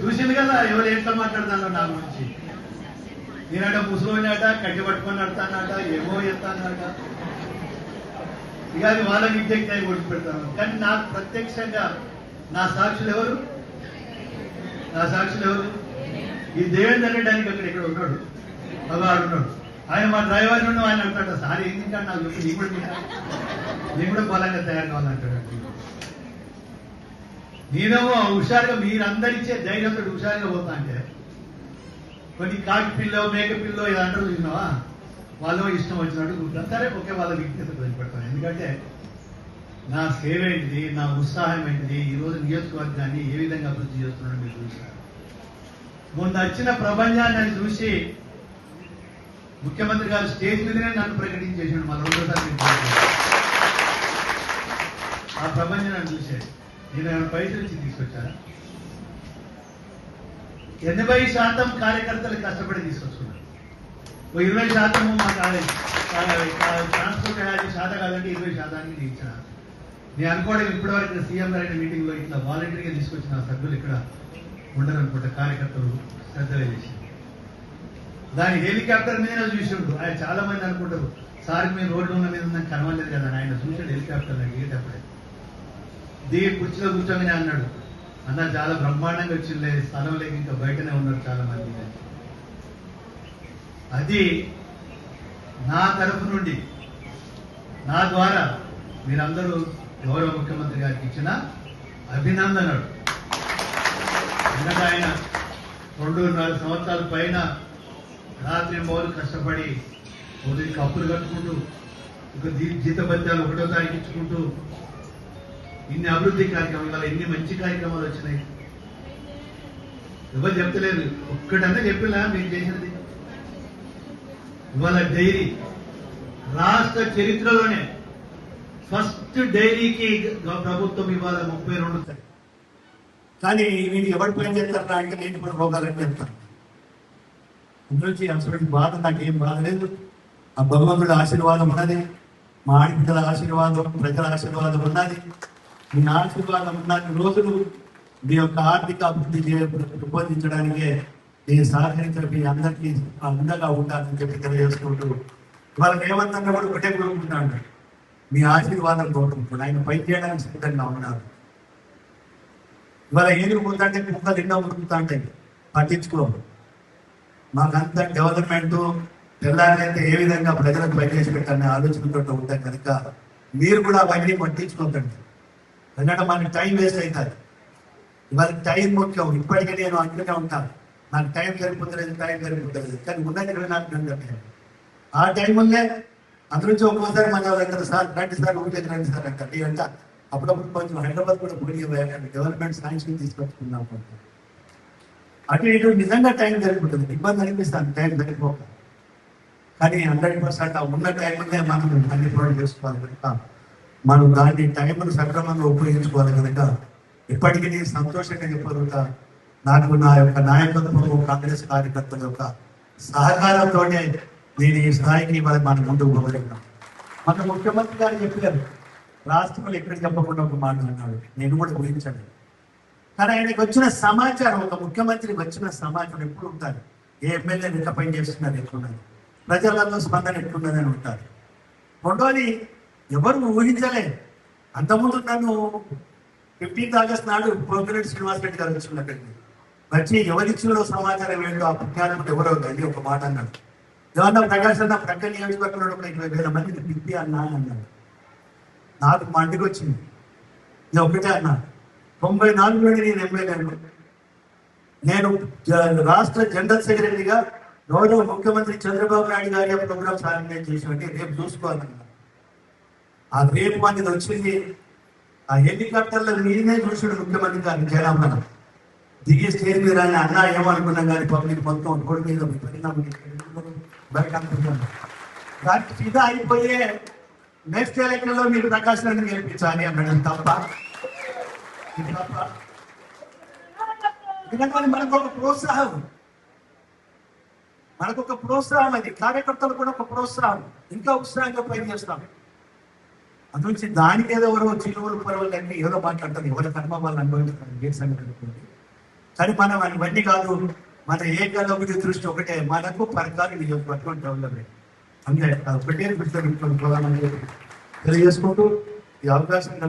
చూసింది కదా ఎవరు ఎట్లా మాట్లాడతాను నా గురించి. నేనట ముసలోనట కట్టి పట్టుకొని నడతానట ఏమో ఎత్తానట. ఇక అది వాళ్ళకి ఇంజెక్ట్ అయి కొట్టి పెడతాను. కానీ నాకు ప్రత్యక్షంగా నా సాక్షులు ఎవరు? నా సాక్షులు ఎవరు? ఈ దేవేంద్ర రెడ్డి అని ఇక్కడ ఉన్నాడు, అవాడు ఉన్నాడు. ఆయన మా డ్రైవర్ నుండి ఆయన అంటాడు, సార్ ఏం తింటాడు నాకు చెప్పి, నీ కూడా బలంగా తయారు కావాలంటాడు. నేనేమో హుషారుగా మీరందరిచ్చే ధైర్యంతో హుషారుగా పోతా అంటే కొన్ని కాకి పిల్లో మేక పిల్లో ఇది అంటారు చూసినావా, వాళ్ళు ఇష్టం వచ్చినట్టు కూర్చుంటారు. సరే ఓకే, వాళ్ళ విజ్ఞత వదిలిపెడతాను. ఎందుకంటే నా సేవ ఏంటిది, నా ఉత్సాహం ఏంటిది, ఈరోజు నియోజకవర్గాన్ని ఏ విధంగా అభివృద్ధి చేస్తున్నాడో మీరు చూస్తారు. మొన్న వచ్చిన ప్రపంచాన్ని చూసి ముఖ్యమంత్రి గారు స్టేజ్ మీదనే నన్ను ప్రకటించేసాడు. మన రెండోసారి ఆ ప్రపంచాన్ని చూశాడు. నేను పైసలు ఇచ్చి తీసుకొచ్చాను. 80% కార్యకర్తలు కష్టపడి తీసుకొచ్చుకున్నాను. 20% మా ట్రాన్స్పోర్ట్ శాతం కాదంటే 20% ఇచ్చిన. నేను అనుకోవడం ఇప్పటివరకు సీఎం గారి మీటింగ్ లో ఇట్లా వాలంటీర్గా తీసుకొచ్చిన సభ్యులు ఇక్కడ ఉండరనుకుంటా. కార్యకర్తలు శ్రద్ధ చేసి దాని హెలికాప్టర్ మీద చూసిండు. ఆయన చాలా మంది అనుకుంటారు సార్ మీరు రోడ్లు ఉన్న మీద నాకు కనవలేదు కదా, ఆయన చూసాడు హెలికాప్టర్ దిగేటప్పుడే. దిగి కుర్చీలో కూర్చోమని అన్నాడు, అన్న చాలా బ్రహ్మాండంగా వచ్చింది, స్థలం లేక ఇంకా బయటనే ఉన్నారు చాలా మంది. అది నా తరఫు నుండి నా ద్వారా మీరందరూ గౌరవ ముఖ్యమంత్రి గారికి ఇచ్చిన అభినందనలు. ఎందుకంటే ఆయన 2.5 సంవత్సరాల పైన రాత్రి మౌలు కష్టపడి ఉదయం అప్పులు కట్టుకుంటూ ఒక జీతభత్యాలు 1వ తారీఖు ఇచ్చుకుంటూ ఇన్ని అభివృద్ధి కార్యక్రమాలు, ఇవాళ ఎన్ని మంచి కార్యక్రమాలు వచ్చినాయి. ఎవరు చెప్తలేదు, ఒక్కటన్నా చెప్పినా మీరు చేసినది. ఇవాళ డైరీ రాష్ట్ర చరిత్రలోనే ఫస్ట్ డైరీకి ప్రభుత్వం ఇవాళ 32. కానీ నేను ఎవరి పని చేస్తారా అంటే నేను కూడా రోగాలని చెప్తాను. అందులోంచి అసలు బాధ నాకేం బాధ లేదు. ఆ భగవంతుడి ఆశీర్వాదం ఉన్నది, మా ఆడపిల్లల ఆశీర్వాదం, ప్రజల ఆశీర్వాదం ఉన్నది, మీ ఆశీర్వాదం ఉన్నది. రోజులు మీ యొక్క ఆర్థిక అభివృద్ధి రూపొందించడానికే నేను సహకరించిన మీ అందరికీ అందంగా ఉంటానని చెప్పి తెలియజేసుకుంటూ వాళ్ళకి ఏమంతంగా కూడా ఒకటే కోరుకుంటున్నాను, మీ ఆశీర్వాదం కోరుకుంటున్నాను. ఆయన పై చేయడానికి సిద్ధంగా ఉన్నారు. ఇవాళ ఏది పోతుంటే కుక్కలు ఎన్నో ఉరుకుతా అంటే పట్టించుకోము. మాకంత డెవలప్మెంట్ తెల్లారైతే ఏ విధంగా ప్రజలకు పనిచేసి పెట్టాలనే ఆలోచనతో ఉంటాయి కనుక మీరు కూడా అవన్నీ పట్టించుకోకండి. ఎందుకంటే మనకి టైం వేస్ట్ అవుతుంది. ఇవాళ టైం ముఖ్యం. ఇప్పటికే నేను అంటూనే ఉంటాను, నాకు టైం సరిపోతుంది, టైం సరిపోతుంది. కానీ ఉన్నది 24 గంటలు. ఆ టైంలోనే అందులోంచి ఒక్కోసారి మన వాళ్ళు సార్ రండి సార్ ఊరికి రండి సార్ అంటారు. అంట అప్పుడప్పుడు కొంచెం హైదరాబాద్ కూడా పోయి డెవలప్మెంట్ సైన్స్ తీసుకొచ్చుకున్నాం. అటు ఇటు నిజంగా టైం సరిపోతుంది. ఇబ్బంది అనిపిస్తాను టైం సరిపోక. కానీ 100% ఉన్న టైంలోనే మనం అన్ని ప్రోడక్ట్ చేసుకోవాలి కనుక మనం దాన్ని టైంను సక్రమంగా ఉపయోగించుకోవాలి కనుక ఇప్పటికీ నేను సంతోషంగా చెప్పగలుగుతా, నాకు నా యొక్క నాయకత్వం కాంగ్రెస్ కార్యకర్తల యొక్క సహకారంతోనే నేను ఈ స్థాయికి మనం ముందుకు పోగలిగినాం. మన ముఖ్యమంత్రి గారు చెప్పారు, రాష్ట్రంలో ఎక్కడ చెప్పకుండా ఒక మాట అన్నాడు, నేను కూడా ఊహించండి. కానీ ఆయనకు వచ్చిన సమాచారం, ఒక ముఖ్యమంత్రికి వచ్చిన సమాచారం ఎప్పుడు ఉంటారు, ఏ ఎమ్మెల్యే ఎంత పని చేస్తున్నారు ఎట్లున్నది, ప్రజలలో స్పందన ఎట్లున్నది అని ఉంటారు. రెండోది ఎవరు ఊహించలే. అంతకుముందు నన్ను 15th ఆగస్ట్ నాడు పొంగిరెడ్డి శ్రీనివాస్ రెడ్డి గారు వచ్చినట్టు వచ్చి ఎవరిచ్చినో సమాచారం ఏంటో ఆ పుణ్యాలకు ఎవరో అది ఒక మాట అన్నాడు. ఏమన్నా ప్రకాశ్ అన్న ప్రక్క నియోజకవర్గంలో 20,000 మందిని పిప్పి అన్నా అన్నాడు. నాకు మంటికి వచ్చింది. నేను ఒకటే అన్నా, 94 నేను ఎమ్మెల్యే. నేను రాష్ట్ర జనరల్ సెక్రటరీగా గౌరవ ముఖ్యమంత్రి చంద్రబాబు నాయుడు గారి ప్రోగ్రామ్స్ ఆర్గనైజ్ చేసినట్టు రేపు చూసుకోవాలన్నా. ఆ రేపు అనేది వచ్చింది. ఆ హెలికాప్టర్లో నేనే చూసాడు ముఖ్యమంత్రి గారిని జయరామన్ దిగి స్టేజ్ మీద అన్నా ఏమనుకున్నాం కానీ పబ్లిక్ మొత్తం రోడ్డు మీద బయట అనుకుంటున్నాను. దానికి ఫిదా అయిపోయే నెక్స్ట్ ఎలక్షన్ లో మీరు ప్రకాశ్ రెడ్డిని గెలిపించాలి అన్నాడు. తప్ప ఎందుకంటే మనకు ఒక ప్రోత్సాహం, అది కార్యకర్తలు కూడా ఒక ప్రోత్సాహం, ఇంకా ఉత్సాహంగా పనిచేస్తాం. అందులోంచి దానికి ఏదో ఎవరో చిలువలు పర్వాలంటే ఏదో మాట్లాడతారు, ఎవరి కర్మ వాళ్ళు అనుభవించుతారు. ఏ సంగతి కానీ మనం అవన్నీ కాదు, మన ఏకలవ్యుడి దృష్టి ఒకటే, మనకు పరకాలు నియోజకవర్గం డెవలప్మెంట్ అంతే. ఒకటే దృష్టిలో పెట్టుకొని పోదామని తెలియజేసుకుంటూ ఈ అవకాశం